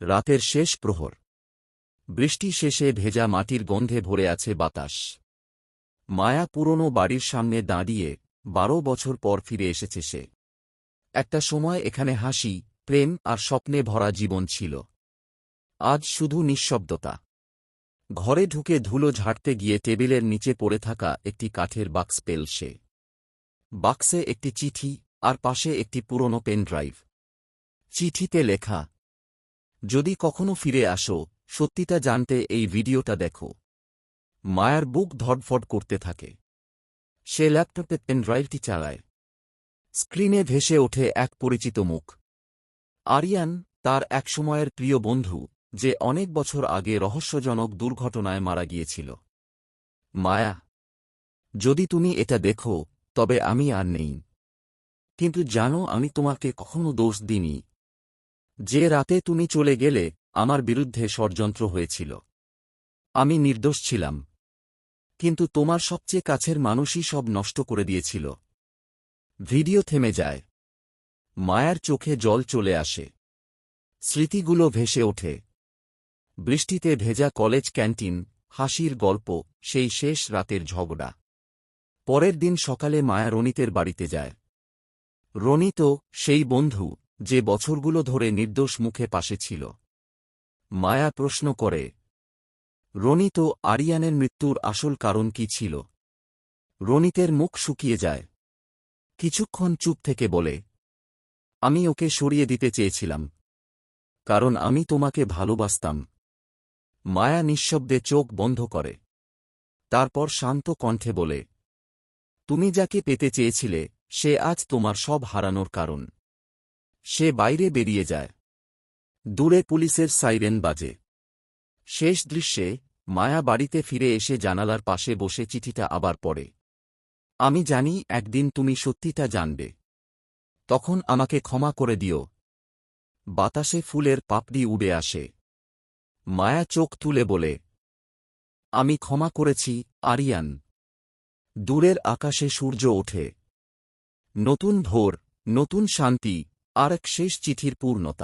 রাতের শেষ প্রহর। বৃষ্টি শেষে ভেজা মাটির গন্ধে ভরে আছে বাতাস। মায়া পুরনো বাড়ির সামনে দাঁড়িয়ে 12 বছর পর ফিরে এসেছে সে। একটা সময় এখানে হাসি, প্রেম আর স্বপ্নে ভরা জীবন ছিল। আজ শুধু নিঃশব্দতা। ঘরে ঢুকে ধুলো ঝাড়তে গিয়ে টেবিলের নিচে পড়ে থাকা একটি কাঠের বাক্স পেল সে। বাক্সে একটি চিঠি আর পাশে একটি পুরনো পেন ড্রাইভ। চিঠিতে লেখা, যদি কখনো ফিরে আসো, সত্যিটা জানতে এই ভিডিওটা দেখো। মায়ার বুক ধড়ফড় করতে থাকে। সে ল্যাপটপে পেন ড্রাইভটি চালায়। স্ক্রিনে ভেসে ওঠে এক পরিচিত মুখ। আরিয়ান, তার একসময়ের প্রিয় বন্ধু, যে অনেক বছর আগে রহস্যজনক দুর্ঘটনায় মারা গিয়েছিল। মায়া, যদি তুমি এটা দেখো, তবে আমি আর নেই। কিন্তু জানো, আমি তোমাকে কখনো দোষ দিইনি। যে রাতে তুমি চলে গেলে, আমার বিরুদ্ধে ষড়যন্ত্র হয়েছিল। আমি নির্দোষ ছিলাম। কিন্তু তোমার সবচেয়ে কাছের মানুষই সব নষ্ট করে দিয়েছিল। ভিডিও থেমে যায়। মায়ার চোখে জল চলে আসে। স্মৃতিগুলো ভেসে ওঠে। বৃষ্টিতে ভেজা কলেজ ক্যান্টিন, হাসির গল্প, সেই শেষ রাতের ঝগড়া। পরের দিন সকালে মায়া রনিতের বাড়িতে যায়। রনিত, সেই বন্ধু, যে বছরগুলো ধরে নির্দোষ মুখে পাশে ছিল। মায়া প্রশ্ন করে, রনিত, আরিয়ানের মৃত্যুর আসল কারণ কি ছিল? রনিতের মুখ শুকিয়ে যায়। কিছুক্ষণ চুপ থেকে বলে, আমি ওকে সরিয়ে দিতে চেয়েছিলাম। কারণ আমি তোমাকে ভালোবাসতাম। মায়া নিঃশব্দে চোখ বন্ধ করে। তারপর শান্ত কণ্ঠে বলে, তুমি যাকে পেতে চেয়েছিলে, সে আজ তোমার সব হারানোর কারণ। সে বাইরে বেরিয়ে যায়। দূরে পুলিশের সাইরেন বাজে। শেষ দৃশ্যে মায়া বাড়িতে ফিরে এসে জানালার পাশে বসে চিঠিটা আবার পড়ে। আমি জানি একদিন তুমি সত্যিটা জানবে। তখন আমাকে ক্ষমা করে দিও। বাতাসে ফুলের পাপড়ি উড়ে আসে। মায়া চোখ তুলে বলে, আমি ক্ষমা করেছি, আরিয়ান। দূরের আকাশে সূর্য ওঠে। নতুন ভোর, নতুন শান্তি, আর এক শেষ চিঠির পূর্ণতা।